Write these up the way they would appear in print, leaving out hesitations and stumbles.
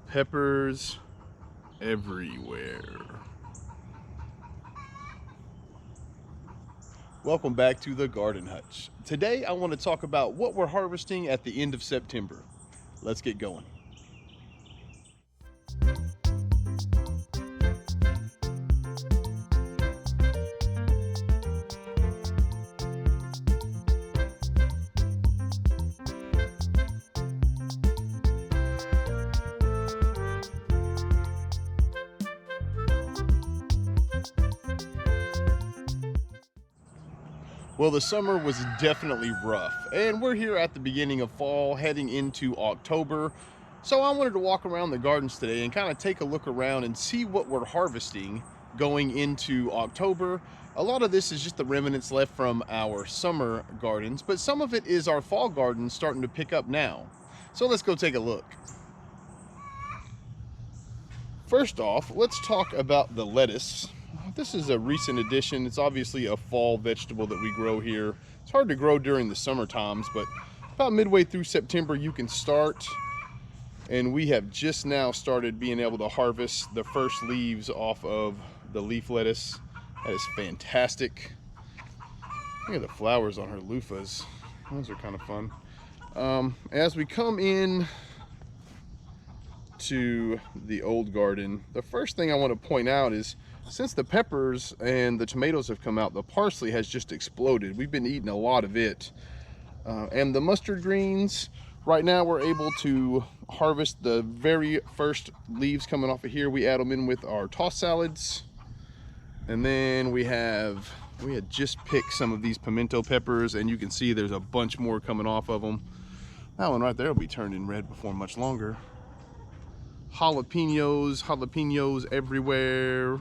Peppers everywhere. Welcome back to the Garden Hutch. Today I want to talk about what we're harvesting at the end of September. Let's get going. Well, the summer was definitely rough, and we're here at the beginning of fall, heading into October. So I wanted to walk around the gardens today and kind of take a look around and see what we're harvesting going into October. A lot of this is just the remnants left from our summer gardens, but some of it is our fall gardens starting to pick up now. So let's go take a look. First off, let's talk about the lettuce. This is a recent addition. It's obviously a fall vegetable that we grow here. It's hard to grow during the summer times, but about midway through September you can start. And we have just now started being able to harvest the first leaves off of the leaf lettuce. That is fantastic. Look at the flowers on her loofahs. Those are kind of fun. As we come in to the old garden, the first thing I want to point out is since the peppers and the tomatoes have come out, the parsley has just exploded. We've been eating a lot of it. And the mustard greens, right now we're able to harvest the very first leaves coming off of here. We add them in with our tossed salads. And then we had just picked some of these pimento peppers, and you can see there's a bunch more coming off of them. That one right there will be turning red before much longer. Jalapenos everywhere.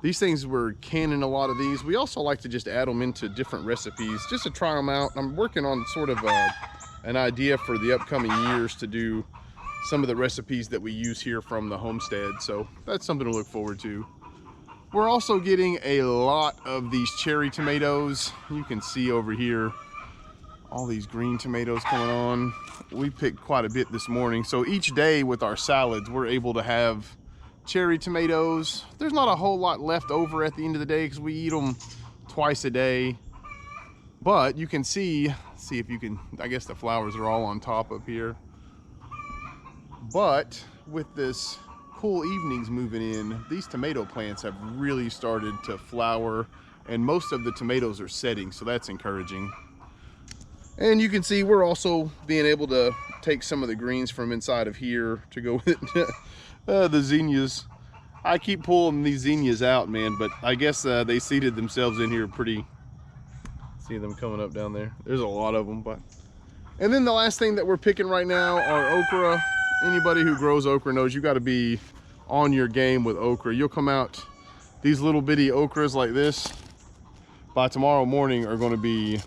These things, we're canning a lot of these. We also like to just add them into different recipes just to try them out. I'm working on sort of an idea for the upcoming years to do some of the recipes that we use here from the homestead. So that's something to look forward to. We're also getting a lot of these cherry tomatoes. You can see over here all these green tomatoes coming on. We picked quite a bit this morning. So each day with our salads, we're able to have cherry tomatoes. There's not a whole lot left over at the end of the day because we eat them twice a day. But you can see if you can, I guess the flowers are all on top up here. But with this cool evenings moving in, these tomato plants have really started to flower, and most of the tomatoes are setting, so that's encouraging. And you can see we're also being able to take some of the greens from inside of here to go with the zinnias. I keep pulling these zinnias out, man, but I guess they seated themselves in here pretty. See them coming up down there. There's a lot of them. And then the last thing that we're picking right now are okra. Anybody who grows okra knows you got to be on your game with okra. You'll come out, these little bitty okras like this by tomorrow morning are going to be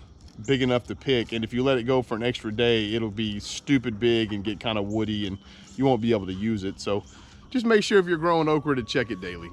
big enough to pick, and if you let it go for an extra day, it'll be stupid big and get kind of woody, and you won't be able to use it. So just make sure if you're growing okra to check it daily.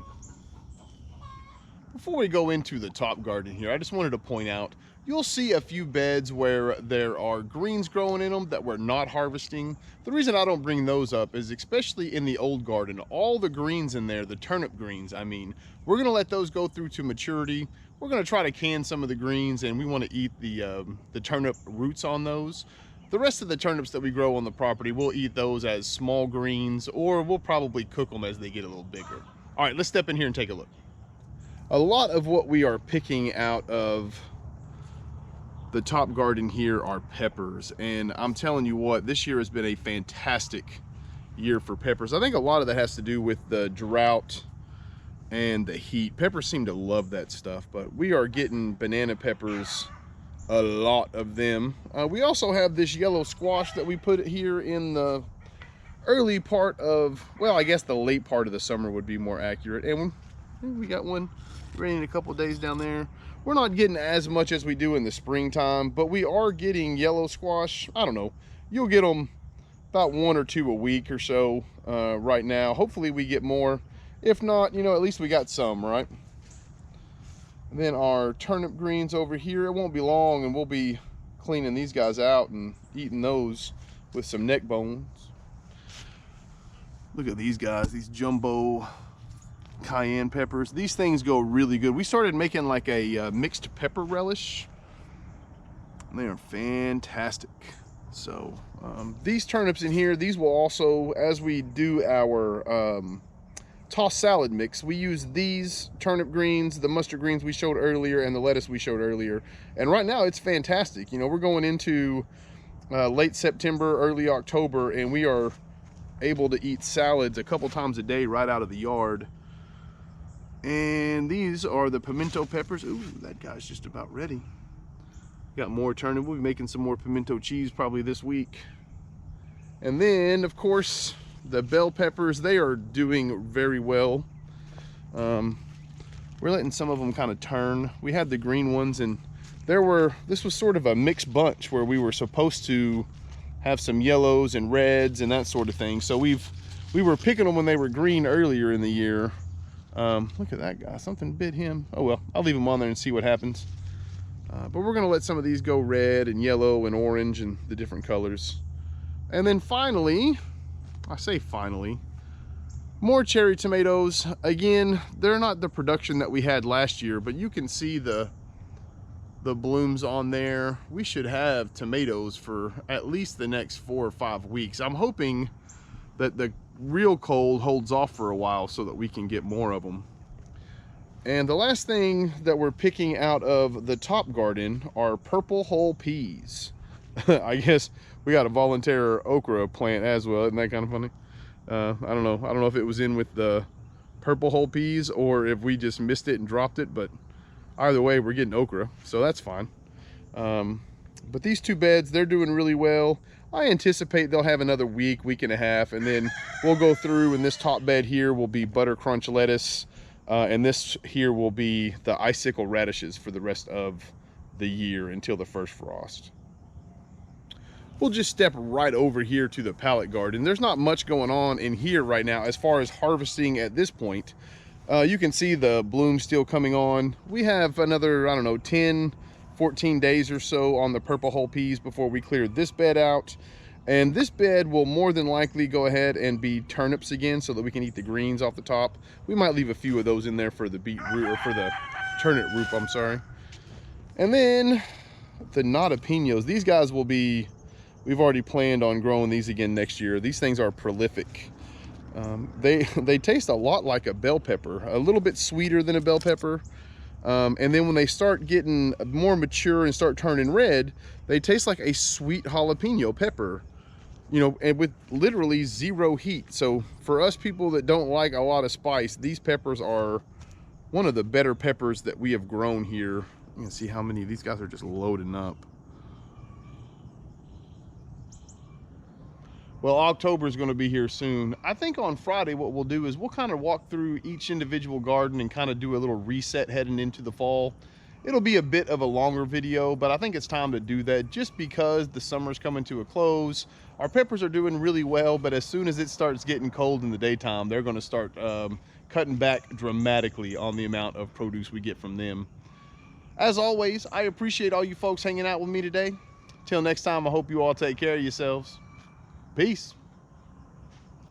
Before we go into the top garden here, I just wanted to point out, you'll see a few beds where there are greens growing in them that we're not harvesting. The reason I don't bring those up is especially in the old garden, all the greens in there, the turnip greens, I mean, we're gonna let those go through to maturity. We're gonna try to can some of the greens, and we wanna eat the turnip roots on those. The rest of the turnips that we grow on the property, we'll eat those as small greens, or we'll probably cook them as they get a little bigger. All right, let's step in here and take a look. A lot of what we are picking out of the top garden here are peppers, and I'm telling you what, this year has been a fantastic year for peppers. I think a lot of that has to do with the drought and the heat. Peppers seem to love that stuff, but we are getting banana peppers, a lot of them. We also have this yellow squash that we put here in the early part of, well, I guess the late part of the summer would be more accurate. And we got one raining a couple days down there. We're not getting as much as we do in the springtime, but we are getting yellow squash. I don't know, you'll get them about 1 or 2 a week or so right now. Hopefully we get more. If not, you know, at least we got some, right? And then our turnip greens over here, it won't be long and we'll be cleaning these guys out and eating those with some neck bones. Look at these guys, these jumbo cayenne peppers. These things go really good. We started making like a mixed pepper relish. They are fantastic. So these turnips in here, these will also, as we do our tossed salad mix, we use these turnip greens, the mustard greens we showed earlier, and the lettuce we showed earlier. And right now it's fantastic. You know, we're going into late September, early October, and we are able to eat salads a couple times a day right out of the yard. And these are the pimento peppers. Ooh, that guy's just about ready. Got more turnip. We'll be making some more pimento cheese probably this week. And then, of course, the bell peppers, they are doing very well. We're letting some of them kind of turn. We had the green ones, and this was sort of a mixed bunch where we were supposed to have some yellows and reds and that sort of thing. So we were picking them when they were green earlier in the year. Look at that guy, something bit him. Oh well, I'll leave him on there and see what happens. But we're gonna let some of these go red and yellow and orange and the different colors. And then finally, I say finally, more cherry tomatoes. Again, they're not the production that we had last year, but you can see the blooms on there. We should have tomatoes for at least the next 4 or 5 weeks. I'm hoping that the real cold holds off for a while so that we can get more of them. And the last thing that we're picking out of the top garden are purple hull peas. I guess we got a volunteer okra plant as well. Isn't that kind of funny? I don't know if it was in with the purple hull peas or if we just missed it and dropped it, but either way, we're getting okra, so that's fine. But these two beds, they're doing really well. I anticipate they'll have another week and a half, and then we'll go through, and this top bed here will be butter crunch lettuce, and this here will be the icicle radishes for the rest of the year until the first frost. We'll just step right over here to the pallet garden. There's not much going on in here right now as far as harvesting at this point. You can see the bloom still coming on. We have another, I don't know, 10, 14 days or so on the purple hull peas before we clear this bed out. And this bed will more than likely go ahead and be turnips again so that we can eat the greens off the top. We might leave a few of those in there for the beetroot, or for the turnip root, I'm sorry. And then the nadapinos, these guys will be, we've already planned on growing these again next year. These things are prolific. They taste a lot like a bell pepper, a little bit sweeter than a bell pepper. And then when they start getting more mature and start turning red, they taste like a sweet jalapeno pepper, you know, and with literally zero heat. So for us people that don't like a lot of spice, these peppers are one of the better peppers that we have grown here. You can see how many of these guys are just loading up. Well, October is going to be here soon. I think on Friday what we'll do is we'll kind of walk through each individual garden and kind of do a little reset heading into the fall. It'll be a bit of a longer video, but I think it's time to do that just because the summer's coming to a close. Our peppers are doing really well, but as soon as it starts getting cold in the daytime, they're going to start cutting back dramatically on the amount of produce we get from them. As always, I appreciate all you folks hanging out with me today. Till next time, I hope you all take care of yourselves. Peace.